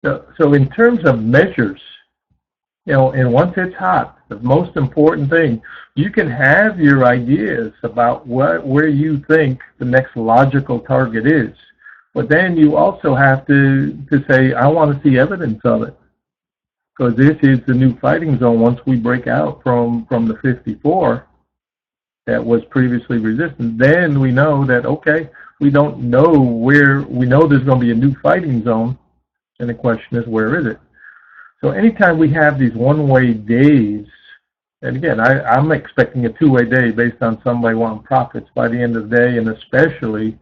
So in terms of measures, and once it's hot, the most important thing, you can have your ideas about where you think the next logical target is, but then you also have to say, I want to see evidence of it, because this is the new fighting zone. Once we break out from the 54 that was previously resistance, then we know that, okay, we don't know where, we know there's going to be a new fighting zone, and the question is, where is it? So anytime we have these one-way days, and again, I'm expecting a two-way day based on somebody wanting profits by the end of the day, and especially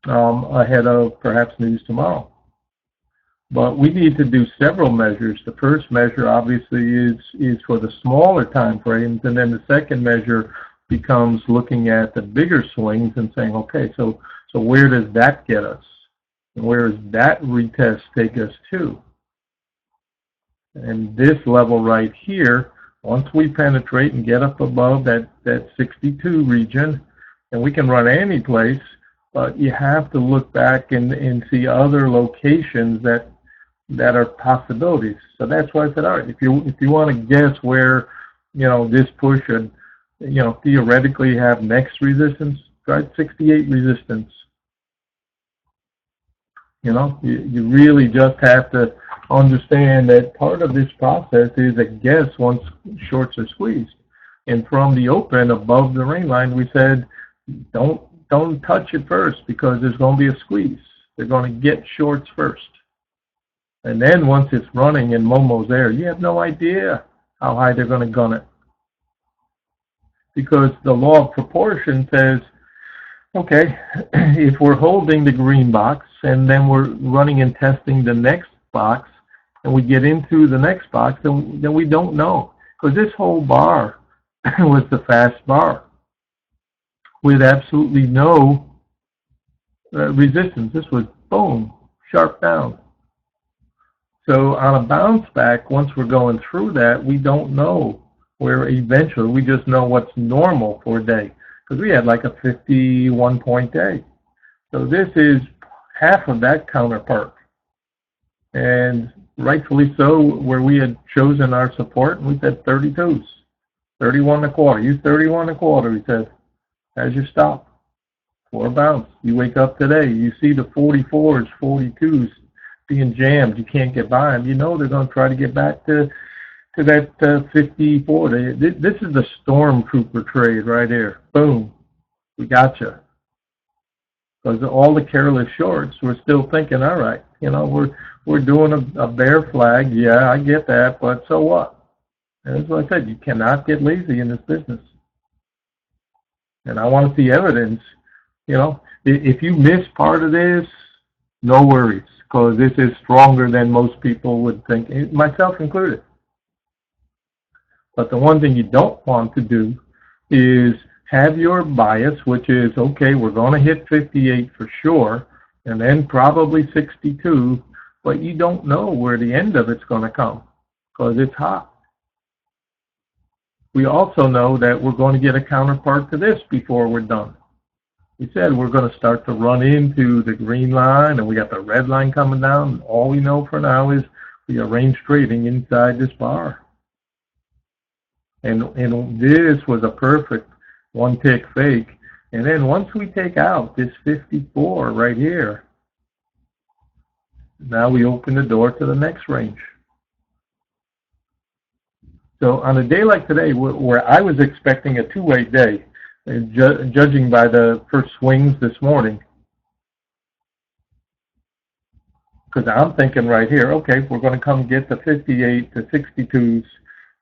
ahead of perhaps news tomorrow. But we need to do several measures. The first measure, obviously, is for the smaller time frames, and then the second measure becomes looking at the bigger swings and saying, okay, so where does that get us? And where does that retest take us to? And this level right here, once we penetrate and get up above that 62 region, and we can run any place, but you have to look back and see other locations that are possibilities. So that's why I said, all right, if you want to guess where, this push should, theoretically have next resistance, try 68 resistance. You really just have to understand that part of this process is a guess once shorts are squeezed. And from the open above the ring line, we said, don't touch it first, because there's going to be a squeeze. They're going to get shorts first. And then once it's running and Momo's there, you have no idea how high they're going to gun it. Because the law of proportion says, okay, if we're holding the green box and then we're running and testing the next box, and we get into the next box, then we don't know. Because this whole bar was the fast bar with absolutely no resistance. This was, boom, sharp down. So on a bounce back, once we're going through that, we don't know where eventually, we just know what's normal for a day. Because we had like a 51-point day. So this is half of that counterpart. And rightfully so, where we had chosen our support, we said 32s, 31 and a quarter. Use 31 and a quarter, we said, as your stop for a bounce. You wake up today, you see the 44s, 42s being jammed. You can't get by them. You know they're going to try to get back to that 54. This is the stormtrooper trade right here. Boom, we got you. Because all the careless shorts were still thinking, all right, we're doing a bear flag. Yeah, I get that, but so what? And that's what I said. You cannot get lazy in this business. And I want to see evidence. If you miss part of this, no worries, because this is stronger than most people would think, myself included. But the one thing you don't want to do is have your bias, which is, okay, we're going to hit 58 for sure, and then probably 62, but you don't know where the end of it's going to come, because it's hot. We also know that we're going to get a counterpart to this before we're done. We said we're going to start to run into the green line, and we got the red line coming down. All we know for now is we are range trading inside this bar. And this was a perfect one-tick fake. And then once we take out this 54 right here, now we open the door to the next range. So on a day like today, where I was expecting a two-way day, judging by the first swings this morning, because I'm thinking right here, okay, we're going to come get the 58 to 62s,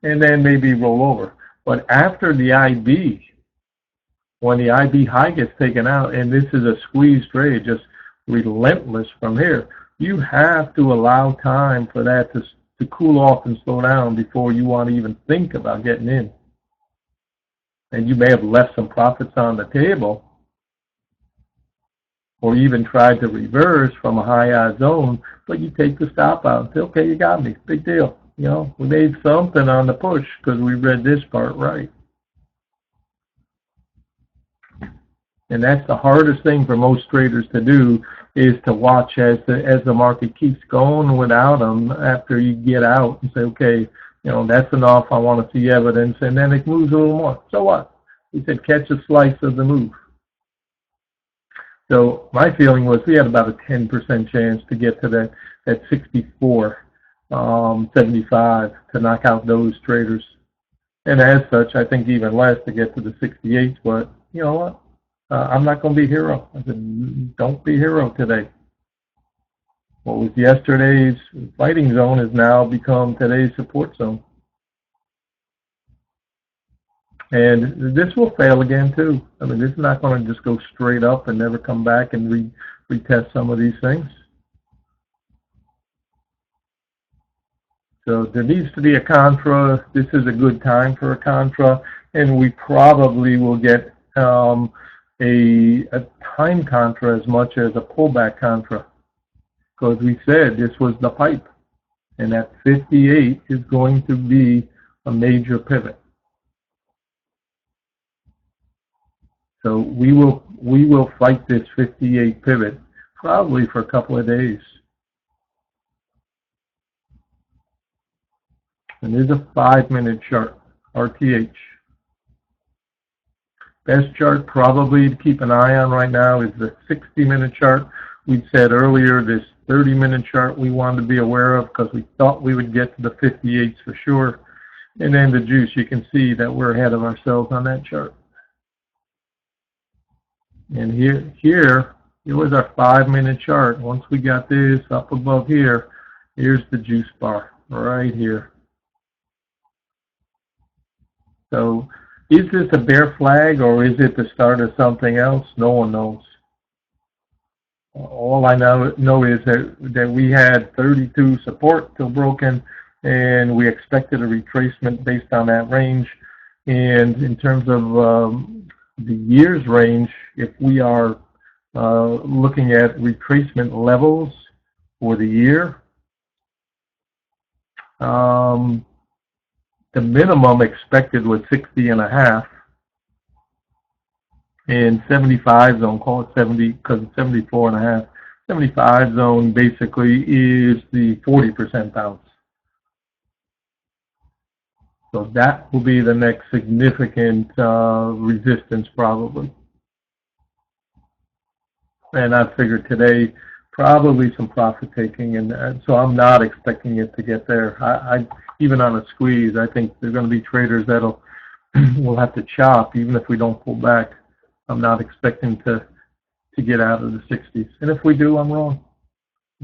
and then maybe roll over. But after the IB, when the IB high gets taken out, and this is a squeeze trade, just relentless from here, you have to allow time for that to cool off and slow down before you want to even think about getting in. And you may have left some profits on the table, or even tried to reverse from a high odds zone, but you take the stop out and say, okay, you got me, big deal. We made something on the push because we read this part right. And that's the hardest thing for most traders to do, is to watch as the market keeps going without them after you get out and say, okay, that's enough, I want to see evidence, and then it moves a little more. So what? We said catch a slice of the move. So my feeling was we had about a 10% chance to get to that 64, 75 to knock out those traders. And as such, I think even less to get to the 68. But you know what? I'm not going to be hero. I said, don't be hero today. What was yesterday's fighting zone has now become today's support zone. And this will fail again too. I mean, this is not going to just go straight up and never come back and retest some of these things. So there needs to be a contra. This is a good time for a contra, and we probably will get a time contra as much as a pullback contra, because we said this was the pipe, and that 58 is going to be a major pivot. So we will fight this 58 pivot probably for a couple of days. And there's a 5-minute chart, RTH. Best chart probably to keep an eye on right now is the 60-minute chart. We said earlier this 30-minute chart we wanted to be aware of because we thought we would get to the 58s for sure. And then the juice, you can see that we're ahead of ourselves on that chart. And here was our 5-minute chart. Once we got this up above here, here's the juice bar right here. So is this a bear flag or is it the start of something else? No one knows. All I know is that we had 32 support till broken, and we expected a retracement based on that range. And in terms of the year's range, if we are looking at retracement levels for the year, the minimum expected was 60.5, and 75 zone, call it 70 because it's 74.5. 75 zone basically is the 40% bounce. So that will be the next significant resistance probably. And I figured today probably some profit taking, and so I'm not expecting it to get there. I even on a squeeze, I think there's going to be traders that'll will have to chop even if we don't pull back. I'm not expecting to get out of the 60s, and if we do, I'm wrong.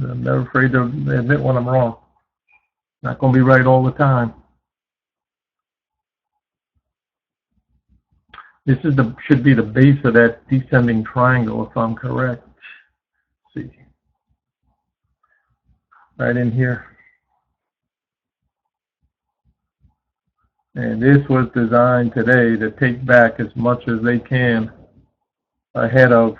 I'm never afraid to admit when I'm wrong. Not going to be right all the time. This is should be the base of that descending triangle, if I'm correct. Let's see, right in here. And this was designed today to take back as much as they can ahead of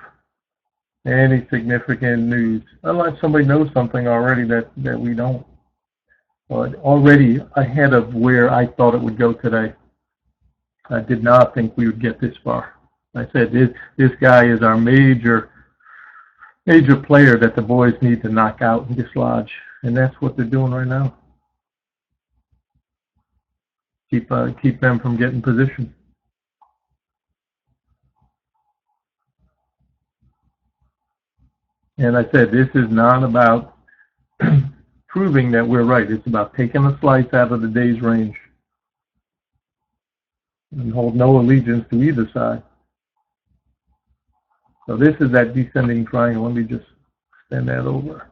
any significant news, unless somebody knows something already that we don't. But already ahead of where I thought it would go today. I did not think we would get this far. I said this guy is our major player that the boys need to knock out and dislodge, and that's what they're doing right now. Keep them from getting position. And I said this is not about proving that we're right. It's about taking a slice out of the day's range and hold no allegiance to either side. So this is that descending triangle. Let me just extend that over.